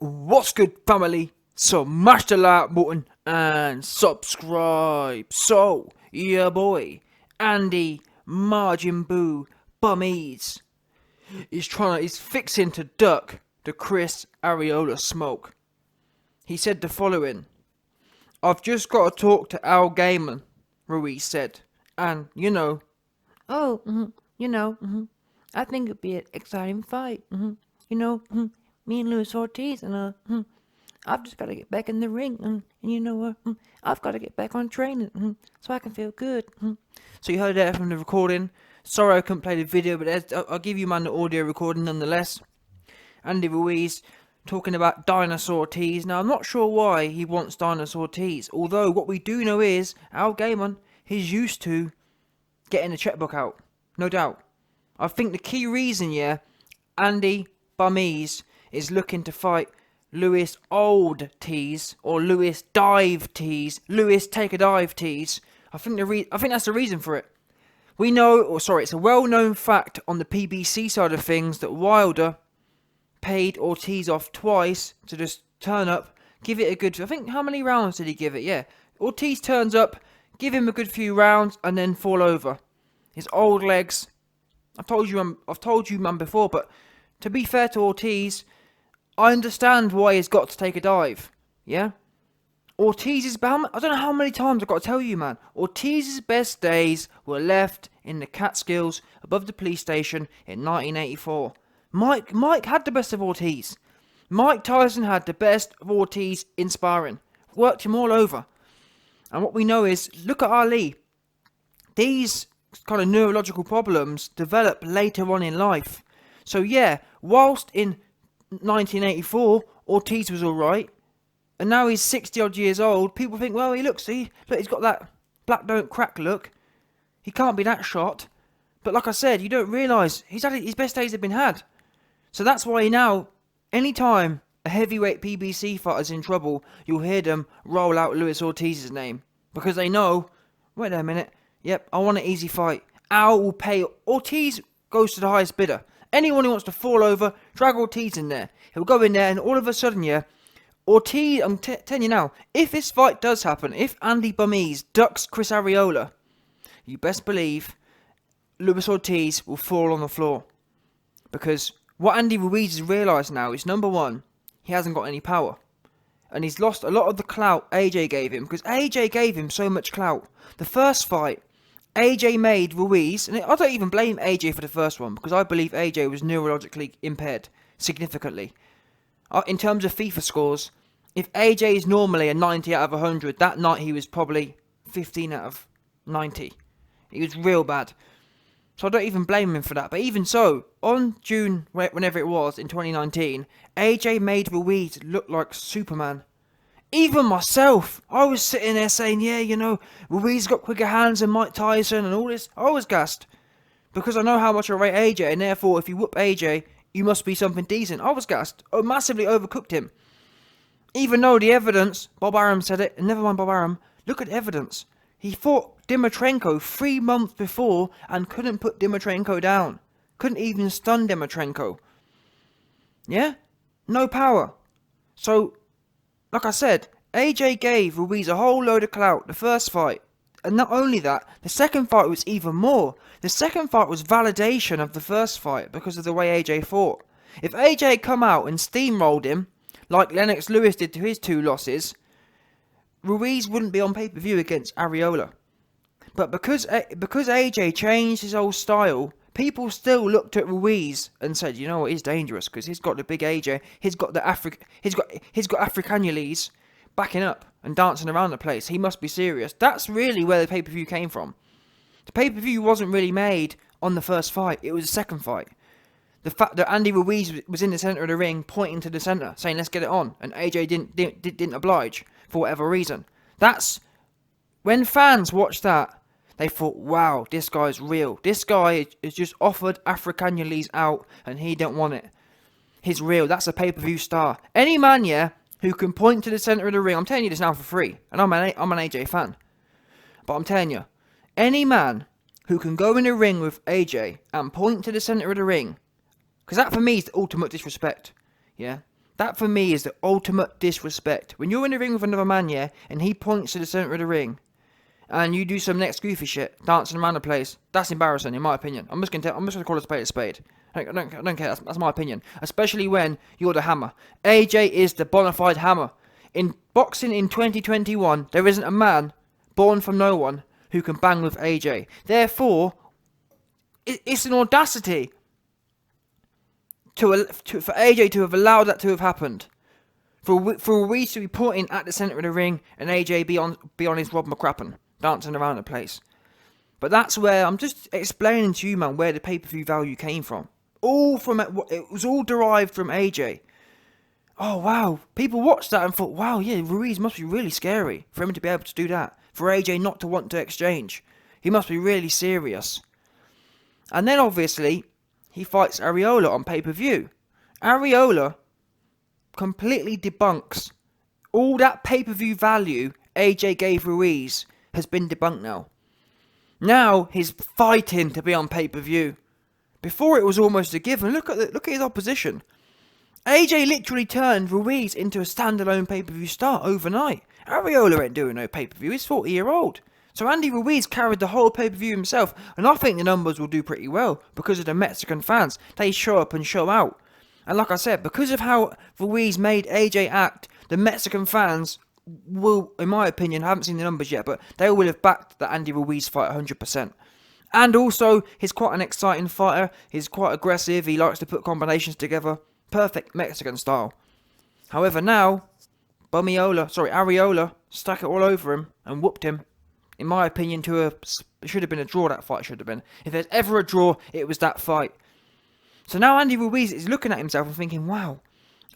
What's good, family? So smash the like button and subscribe. So, yeah boy, Andy Margin Boo BUMiz he's fixing to duck the Chris Arreola smoke. He said the following: I've just got to talk to Al Gaiman, Ruiz said, and Oh, I think it'd be an exciting fight. Me and Luis Ortiz, and I've just got to get back in the ring, and I've got to get back on training, so I can feel good. So you heard that from the recording. Sorry I couldn't play the video, but I'll give you man the audio recording nonetheless. Andy Ruiz talking about Dinosaur Tees. Now I'm not sure why he wants Dinosaur Tees, although what we do know is Al Gaiman, he's used to getting the checkbook out, no doubt. I think the key reason, Andy BUMiz is looking to fight Luis OLDTIZ or Luis Dive Tees, Luis Take a Dive Tees. I think that's the reason for it. We know, it's a well-known fact on the PBC side of things that Wilder paid Ortiz off twice to just turn up, give it a good, I think, how many rounds did he give it? Yeah, Ortiz turns up, give him a good few rounds, and then fall over. His old legs. I've told you, man, before, but to be fair to Ortiz, I understand why he's got to take a dive. Yeah? Ortiz's, I don't know how many times I've got to tell you, man. Ortiz's best days were left in the Catskills above the police station in 1984. Mike had the best of Ortiz. Mike Tyson had the best of Ortiz in sparring. Worked him all over. And what we know is, look at Ali. These kind of neurological problems develop later on in life. So yeah, whilst in 1984 Ortiz was alright, and now he's 60 odd years old, people think, well, look, he's got that black don't crack look. He can't be that shot. But like I said, you don't realise his best days have been had. So that's why now, anytime a heavyweight PBC fighter's in trouble, you'll hear them roll out Luis Ortiz's name. Because they know, wait a minute, yep, I want an easy fight. Al will pay. Ortiz goes to the highest bidder. Anyone who wants to fall over, drag Ortiz in there. He'll go in there and all of a sudden, Ortiz, I'm telling you now, if this fight does happen, if Andy BUMiz ducks Chris Arreola, you best believe Luis Ortiz will fall on the floor. Because what Andy Ruiz has realised now is, number one, he hasn't got any power. And he's lost a lot of the clout AJ gave him, because AJ gave him so much clout. The first fight, AJ made Ruiz, and I don't even blame AJ for the first one, because I believe AJ was neurologically impaired, significantly. In terms of FIFA scores, if AJ is normally a 90 out of 100, that night he was probably 15 out of 90. He was real bad. So I don't even blame him for that. But even so, on June, whenever it was, in 2019, AJ made Ruiz look like Superman. Even myself, I was sitting there saying, Ruiz got quicker hands than Mike Tyson and all this. I was gassed. Because I know how much I rate AJ, and therefore, if you whoop AJ, you must be something decent. I was gassed. I massively overcooked him. Even though the evidence, Bob Arum said it, and never mind Bob Arum, look at the evidence. He fought Dimitrenko 3 months before and couldn't put Dimitrenko down. Couldn't even stun Dimitrenko. Yeah? No power. So, like I said, AJ gave Ruiz a whole load of clout the first fight. And not only that, the second fight was even more. The second fight was validation of the first fight because of the way AJ fought. If AJ had come out and steamrolled him, like Lennox Lewis did to his 2 losses, Ruiz wouldn't be on pay-per-view against Arreola. But because AJ changed his whole style, people still looked at Ruiz and said, you know what, he's dangerous because he's got the big AJ, he's got Africanulese backing up and dancing around the place. He must be serious. That's really where the pay-per-view came from. The pay-per-view wasn't really made on the first fight. It was the second fight. The fact that Andy Ruiz was in the centre of the ring, pointing to the centre, saying, let's get it on. And AJ didn't oblige for whatever reason. That's, when fans watched that, they thought, wow, this guy's real. This guy is just offered Africanulese out and he don't want it. He's real. That's a pay-per-view star. Any man, who can point to the centre of the ring, I'm telling you this now for free, and I'm an AJ fan. But I'm telling you, any man who can go in the ring with AJ and point to the centre of the ring, because that for me is the ultimate disrespect. Yeah? That for me is the ultimate disrespect. When you're in the ring with another man, yeah, and he points to the centre of the ring, and you do some next goofy shit, dancing around the place, that's embarrassing, in my opinion. I'm just gonna call a spade a spade. I don't care. That's my opinion. Especially when you're the hammer. AJ is the bona fide hammer. In boxing in 2021, there isn't a man born from no one who can bang with AJ. Therefore, it's an audacity for AJ to have allowed that to have happened. For Ruiz to be putting at the centre of the ring and AJ be on his Rob McCrappen, dancing around the place. But that's where I'm just explaining to you, man, where the pay-per-view value came from. It was all derived from AJ. Oh, wow. People watched that and thought, wow, yeah, Ruiz must be really scary for him to be able to do that. For AJ not to want to exchange. He must be really serious. And then, obviously, he fights Arreola on pay-per-view. Arreola completely debunks all that pay-per-view value AJ gave Ruiz has been debunked now. Now, he's fighting to be on pay-per-view. Before it was almost a given. Look at his opposition. AJ literally turned Ruiz into a standalone pay-per-view star overnight. Arreola ain't doing no pay-per-view. He's 40-year-old. So Andy Ruiz carried the whole pay-per-view himself. And I think the numbers will do pretty well. Because of the Mexican fans. They show up and show out. And like I said, because of how Ruiz made AJ act, the Mexican fans will, in my opinion, I haven't seen the numbers yet, but they will have backed the Andy Ruiz fight 100%. And also, he's quite an exciting fighter. He's quite aggressive. He likes to put combinations together. Perfect Mexican style. However, now, Arreola stuck it all over him and whooped him. In my opinion, it should have been a draw, that fight should have been. If there's ever a draw, it was that fight. So now Andy Ruiz is looking at himself and thinking, wow,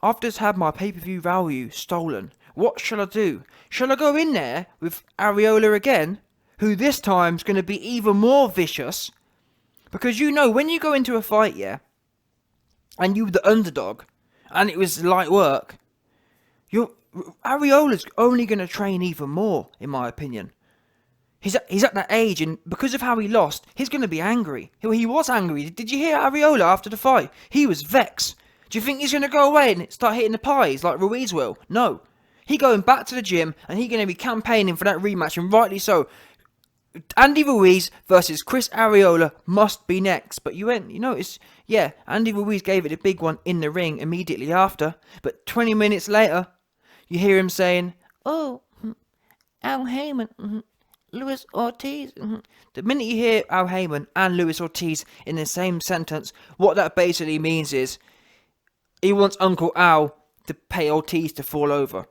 I've just had my pay-per-view value stolen. What shall I do? Shall I go in there with Arreola again, who this time's going to be even more vicious? Because you know, when you go into a fight, yeah, and you're the underdog, and it was light work, Arreola's only going to train even more, in my opinion. He's at that age, and because of how he lost, he's going to be angry. He was angry. Did you hear Arreola after the fight? He was vexed. Do you think he's going to go away and start hitting the pies like Ruiz will? No. He going back to the gym, and he's going to be campaigning for that rematch, and rightly so. Andy Ruiz versus Chris Arreola must be next. But you notice, yeah, Andy Ruiz gave it a big one in the ring immediately after. But 20 minutes later, you hear him saying, "Oh, Al Heyman, Luis Ortiz." The minute you hear Al Heyman and Luis Ortiz in the same sentence, what that basically means is he wants Uncle Al to pay Ortiz to fall over.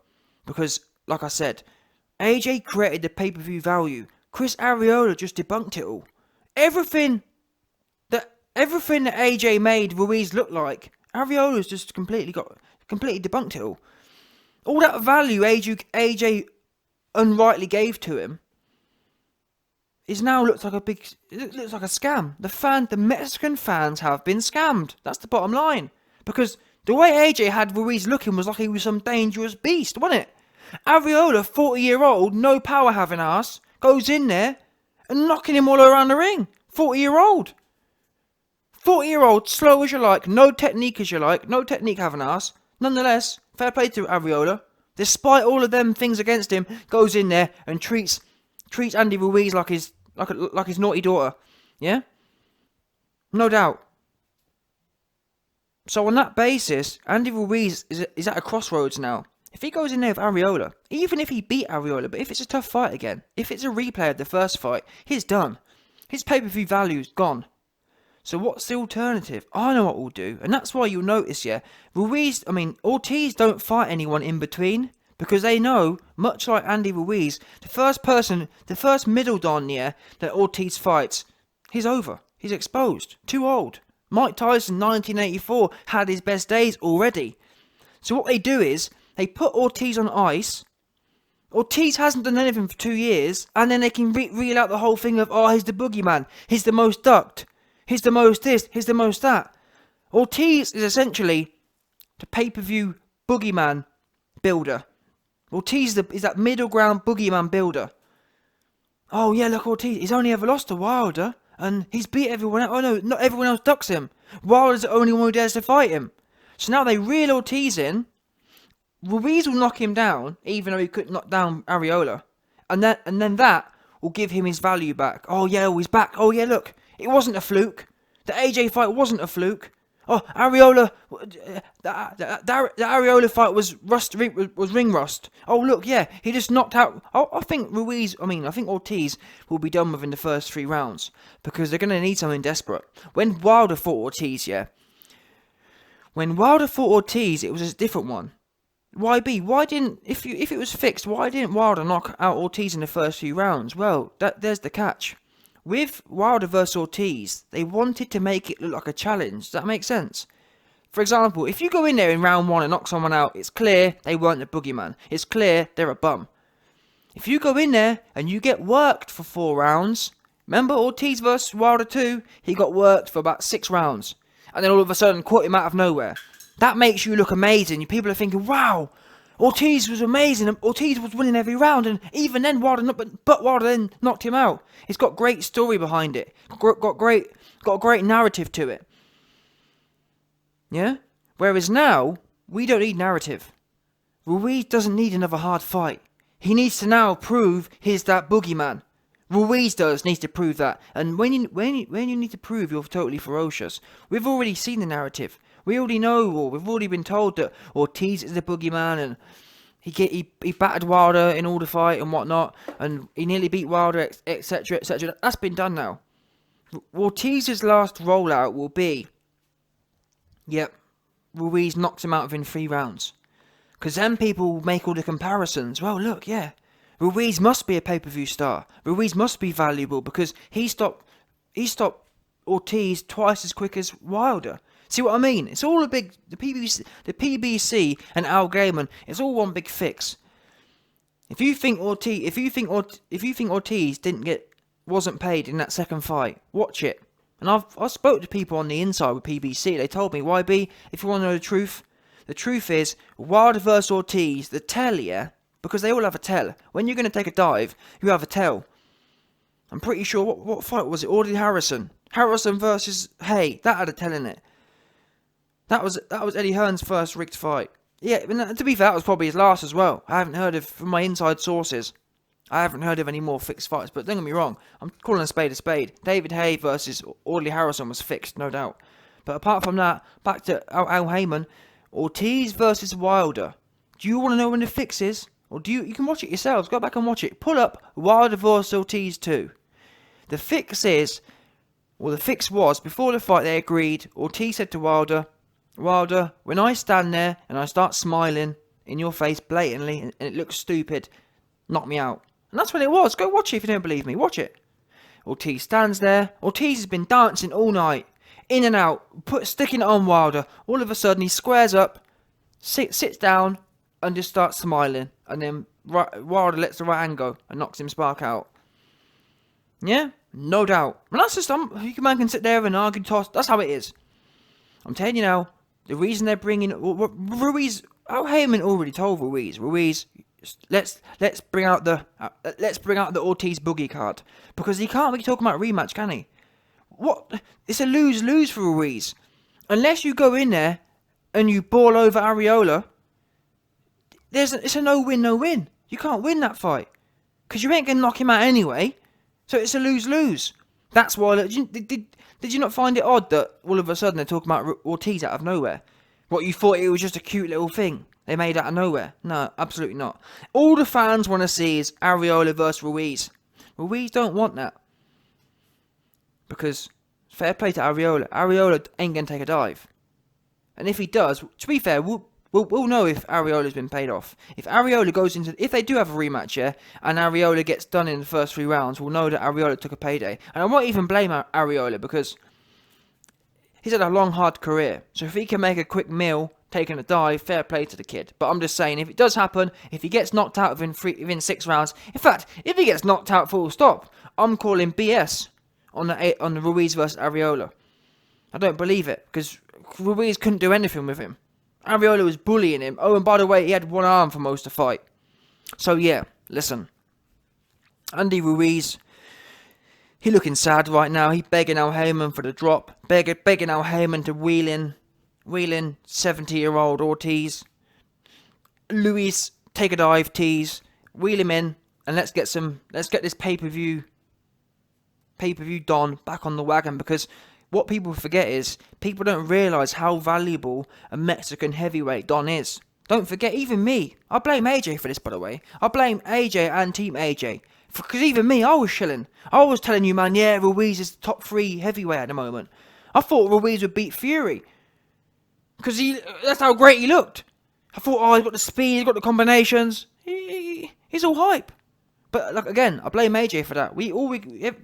Because, like I said, AJ created the pay-per-view value. Chris Arreola just debunked it all. Everything that AJ made Ruiz look like, Arreola's just completely debunked it all. All that value AJ unrightly gave to him is now looks like a scam. The Mexican fans have been scammed. That's the bottom line. Because the way AJ had Ruiz looking was like he was some dangerous beast, wasn't it? Arreola, 40-year-old, no power having ass, goes in there and knocking him all around the ring. 40-year-old. 40-year-old, slow as you like, no technique as you like, no technique having ass. Nonetheless, fair play to Arreola. Despite all of them things against him, goes in there and treats Andy Ruiz like his naughty daughter. Yeah? No doubt. So on that basis, Andy Ruiz is at a crossroads now. If he goes in there with Arreola, even if he beat Arreola, but if it's a tough fight again, if it's a replay of the first fight, he's done. His pay-per-view value's gone. So what's the alternative? I know what we'll do, and that's why you'll notice, yeah, Ortiz don't fight anyone in between, because they know, much like Andy Ruiz, the first middle don, yeah, that Ortiz fights, he's over. He's exposed. Too old. Mike Tyson, 1984, had his best days already. So what they do is, they put Ortiz on ice. Ortiz hasn't done anything for 2 years, and then they can reel out the whole thing of, oh, he's the boogeyman. He's the most ducked. He's the most this. He's the most that. Ortiz is essentially the pay-per-view boogeyman builder. Ortiz is that middle ground boogeyman builder. Oh, yeah, look, Ortiz. He's only ever lost to Wilder, and he's beat everyone else. Oh, no, not everyone else ducks him. Wilder's the only one who dares to fight him. So now they reel Ortiz in, Ruiz will knock him down, even though he couldn't knock down Arreola. And then that will give him his value back. Oh yeah, he's back. Oh yeah, look, it wasn't a fluke. The AJ fight wasn't a fluke. Oh, Arreola, the Arreola fight was ring rust. Oh look, yeah, he just knocked out. I think Ortiz will be done within the first 3 rounds because they're gonna need something desperate. When Wilder fought Ortiz, it was a different one. YB, why didn't, if it was fixed, why didn't Wilder knock out Ortiz in the first few rounds? Well, there's the catch. With Wilder versus Ortiz, they wanted to make it look like a challenge. Does that make sense? For example, if you go in there in round 1 and knock someone out, it's clear they weren't the boogeyman. It's clear they're a bum. If you go in there and you get worked for 4 rounds, remember Ortiz versus Wilder 2? He got worked for about 6 rounds. And then all of a sudden caught him out of nowhere. That makes you look amazing. People are thinking, wow, Ortiz was amazing. Ortiz was winning every round. And even then, Wilder then knocked him out. It's got great story behind it. Got a great narrative to it. Yeah? Whereas now, we don't need narrative. Ruiz doesn't need another hard fight. He needs to now prove he's that boogeyman. Ruiz needs to prove that. And when you need to prove you're totally ferocious, we've already seen the narrative. We already know, or we've already been told that Ortiz is the boogeyman, and he battered Wilder in all the fight and whatnot, and he nearly beat Wilder, etc., etc. That's been done now. Ortiz's last rollout will be, Ruiz knocks him out within 3 rounds. Because then people make all the comparisons. Well, look, Ruiz must be a pay-per-view star. Ruiz must be valuable because he stopped Ortiz twice as quick as Wilder. See what I mean? It's all the PBC and Al Gaiman. It's all one big fix. If you think Ortiz wasn't paid in that second fight, watch it. And I spoke to people on the inside with PBC. They told me, YB, if you want to know the truth is Wilder versus Ortiz. The tell, because they all have a tell. When you're going to take a dive, you have a tell. I'm pretty sure what fight was it? Audley Harrison versus Hay. That had a tell in it. That was Eddie Hearn's first rigged fight. Yeah, to be fair, that was probably his last as well. I haven't heard of, from my inside sources, I haven't heard of any more fixed fights. But don't get me wrong, I'm calling a spade a spade. David Hay versus Audley Harrison was fixed, no doubt. But apart from that, back to Al Heyman, Ortiz versus Wilder. Do you want to know when the fix is? Or you can watch it yourselves. Go back and watch it. Pull up Wilder versus Ortiz 2. The fix was, before the fight they agreed, Ortiz said to Wilder, when I stand there and I start smiling in your face blatantly and it looks stupid, knock me out. And that's when it was. Go watch it if you don't believe me. Watch it. Ortiz stands there. Ortiz has been dancing all night. In and out. Sticking it on Wilder. All of a sudden he squares up, sits down and just starts smiling. And then Wilder lets the right hand go and knocks him spark out. Yeah? No doubt. And that's just, man can sit there and argue, toss. That's how it is. I'm telling you now, the reason they're bringing Ruiz, Al Heyman already told Ruiz, let's bring out the Ortiz boogie card, because he can't be talking about rematch, can he? What? It's a lose-lose for Ruiz. Unless you go in there and you ball over Arreola, it's a no-win, no-win. You can't win that fight because you ain't gonna knock him out anyway. So it's a lose-lose. That's why. Did you not find it odd that all of a sudden they're talking about Ortiz out of nowhere? What, you thought it was just a cute little thing they made out of nowhere? No, absolutely not. All the fans want to see is Arreola versus Ruiz. Ruiz don't want that. Because, fair play to Arreola. Arreola ain't going to take a dive. And if he does, to be fair, we'll know if Arreola's been paid off. If Arreola goes into... If they do have a rematch, and Arreola gets done in the first 3 rounds, we'll know that Arreola took a payday. And I won't even blame Arreola, because he's had a long, hard career. So if he can make a quick meal, taking a dive, fair play to the kid. But I'm just saying, if it does happen, if he gets knocked out within 6 rounds... In fact, if he gets knocked out full stop, I'm calling BS on the Ruiz versus Arreola. I don't believe it, because Ruiz couldn't do anything with him. Arreola was bullying him. Oh, and by the way, he had one arm for most of the fight. So yeah, listen. Andy Ruiz, he looking sad right now. He begging Al Heyman for the drop. Begging Al Heyman to wheel in 70-year-old Ortiz. Ruiz, take a dive, tease, wheel him in, and let's get this pay-per-view Don back on the wagon, because what people forget is people don't realise how valuable a Mexican heavyweight Don is. Don't forget, even me, I blame AJ for this, by the way. I blame AJ and Team AJ. Because even me, I was shilling. I was telling you, man, yeah, Ruiz is the top 3 heavyweight at the moment. I thought Ruiz would beat Fury. Because that's how great he looked. I thought, oh, he's got the speed, he's got the combinations. He's all hype. But like again, I blame AJ for that.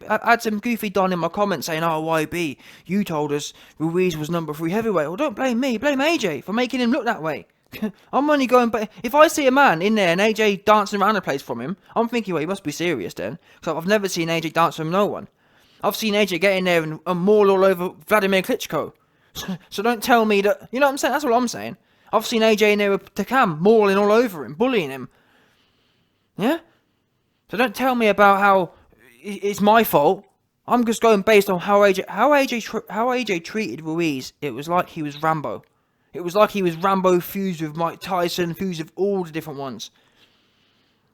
I had some goofy Don in my comments saying, "Oh, YB, you told us Ruiz was number 3 heavyweight." Well, don't blame me. Blame AJ for making him look that way. I'm only going, but if I see a man in there and AJ dancing around the place from him, I'm thinking, well, he must be serious then. Because I've never seen AJ dance from no one. I've seen AJ get in there and maul all over Vladimir Klitschko. So don't tell me that. You know what I'm saying? That's what I'm saying. I've seen AJ in there with Takam mauling all over him, bullying him. Yeah. So don't tell me about how it's my fault. I'm just going based on how AJ treated Ruiz. It was like he was Rambo. It was like he was Rambo fused with Mike Tyson, fused with all the different ones.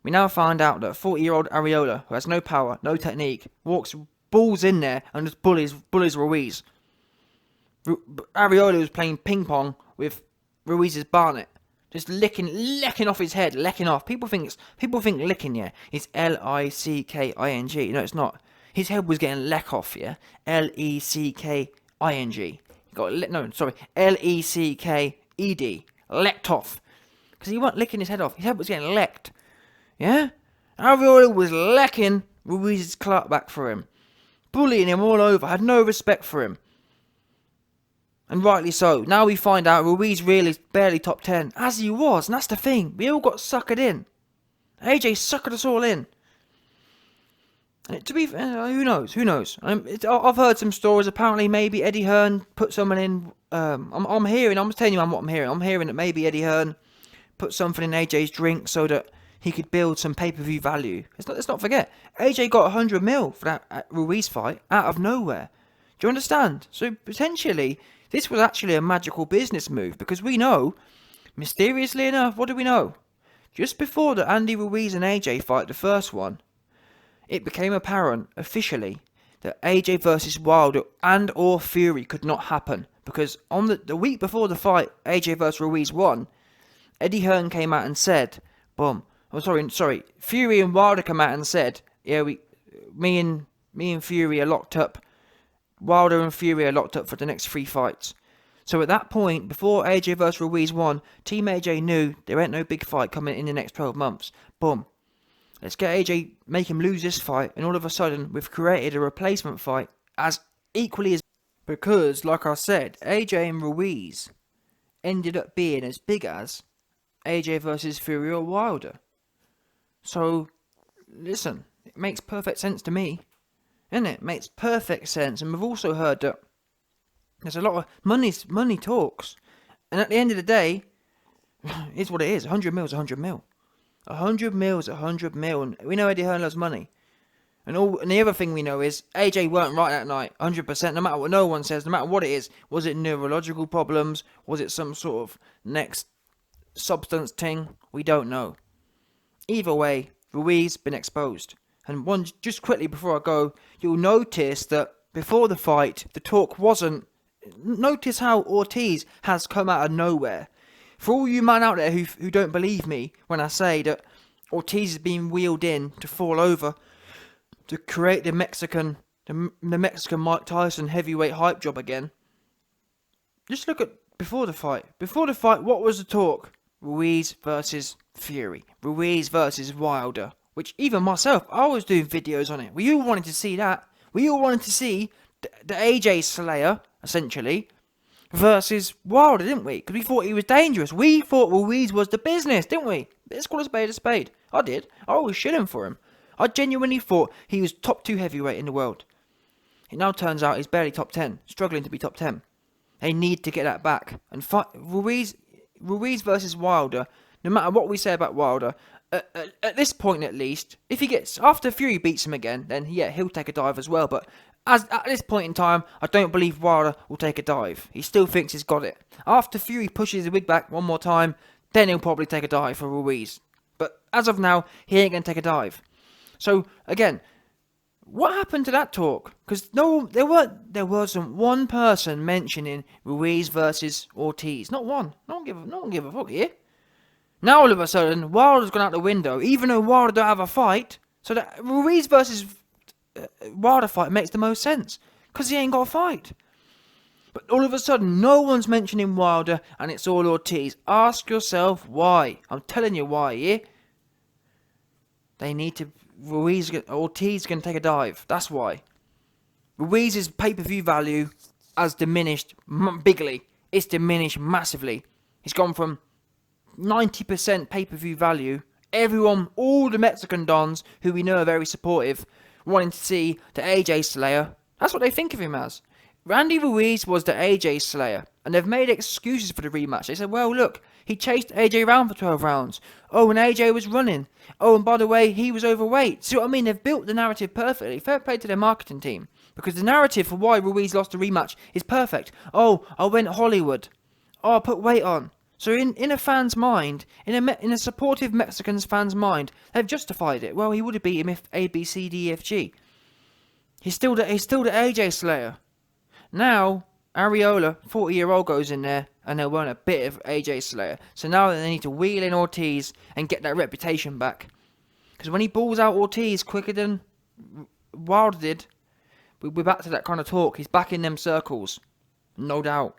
We now find out that 40-year-old Arreola, who has no power, no technique, walks balls in there and just bullies Ruiz. Arreola was playing ping pong with Ruiz's Barnet. Just licking off his head, licking off. People think licking, yeah, it's L-I-C-K-I-N-G. No, it's not. His head was getting leck off, yeah. L-E-C-K-I-N-G. L-E-C-K-E-D. Lecked off. Because he wasn't licking his head off. His head was getting lecked. Yeah? Arreola was lecking Ruiz's clout back for him. Bullying him all over. Had no respect for him. And rightly so. Now we find out Ruiz really is barely top 10. As he was. And that's the thing. We all got suckered in. AJ suckered us all in. And to be fair, who knows? I've heard some stories. Apparently maybe Eddie Hearn put someone in. I'm just telling you what I'm hearing. I'm hearing that maybe Eddie Hearn put something in AJ's drink so that he could build some pay-per-view value. Let's not forget. AJ got 100 mil for that Ruiz fight out of nowhere. Do you understand? So potentially this was actually a magical business move, because we know, mysteriously enough, what do we know? Just before the Andy Ruiz and AJ fight, the first one, it became apparent, officially, that AJ versus Wilder and or Fury could not happen. Because on the week before the fight, AJ versus Ruiz won, Eddie Hearn came out and said, Fury and Wilder came out and said, yeah, me and Fury are locked up. Wilder and Fury are locked up for the next 3 fights. So at that point, before AJ vs Ruiz won, Team AJ knew there ain't no big fight coming in the next 12 months. Boom. Let's get AJ, make him lose this fight, and all of a sudden, we've created a replacement fight as equally as... Because, like I said, AJ and Ruiz ended up being as big as AJ versus Fury or Wilder. So, listen, it makes perfect sense to me. Isn't it? Makes perfect sense. And we've also heard that there's a lot of money talks. And at the end of the day, it's what it is. 100 mil is 100 mil. 100 mil is 100 mil. And we know Eddie Hearn loves money. And the other thing we know is AJ weren't right that night. 100%. No matter what no one says, no matter what it is. Was it neurological problems? Was it some sort of next substance thing? We don't know. Either way, Ruiz been exposed. And just quickly before I go, you'll notice that before the fight, the talk wasn't... Notice how Ortiz has come out of nowhere. For all you man out there who don't believe me when I say that Ortiz is being wheeled in to fall over to create the Mexican Mike Tyson heavyweight hype job again. Just look at before the fight. Before the fight, what was the talk? Ruiz versus Fury. Ruiz versus Wilder. Which even myself, I was doing videos on it. We all wanted to see that. We all wanted to see the AJ Slayer, essentially, versus Wilder, didn't we? Because we thought he was dangerous. We thought Ruiz was the business, didn't we? Let's call a spade a spade. I did. I was shilling for him. I genuinely thought he was top 2 heavyweight in the world. It now turns out he's barely top 10. Struggling to be top 10. They need to get that back. And Ruiz versus Wilder, no matter what we say about Wilder... At this point, at least, if he gets after Fury beats him again, then yeah, he'll take a dive as well. But at this point in time, I don't believe Wilder will take a dive. He still thinks he's got it. After Fury pushes the wig back one more time, then he'll probably take a dive for Ruiz. But as of now, he ain't going to take a dive. So, again, what happened to that talk? Because there wasn't one person mentioning Ruiz versus Ortiz. Not one. No one give a fuck here. Now all of a sudden, Wilder's gone out the window, even though Wilder don't have a fight. So that Ruiz versus Wilder fight makes the most sense, because he ain't got a fight. But all of a sudden, no one's mentioning Wilder, and it's all Ortiz. Ask yourself why. I'm telling you why, yeah? They need to... Ortiz going to take a dive. That's why. Ruiz's pay-per-view value has diminished bigly. It's diminished massively. It's gone from 90% pay-per-view value. Everyone, all the Mexican dons, who we know are very supportive, wanting to see the AJ Slayer. That's what they think of him as. Randy Ruiz was the AJ Slayer, and they've made excuses for the rematch. They said, well, look, he chased AJ around for 12 rounds. Oh, and AJ was running. Oh, and by the way, he was overweight. See what I mean? They've built the narrative perfectly. Fair play to their marketing team. Because the narrative for why Ruiz lost the rematch is perfect. Oh, I went Hollywood. Oh, I put weight on. So in a fan's mind, in a supportive Mexican fan's mind, they've justified it. Well, he would have beat him if A, B, C, D, E, F, G. He's still the AJ Slayer. Now, Arreola, 40-year-old, goes in there, and they'll run a bit of AJ Slayer. So now they need to wheel in Ortiz and get that reputation back. Because when he balls out Ortiz quicker than Wilder did, we're back to that kind of talk. He's back in them circles. No doubt.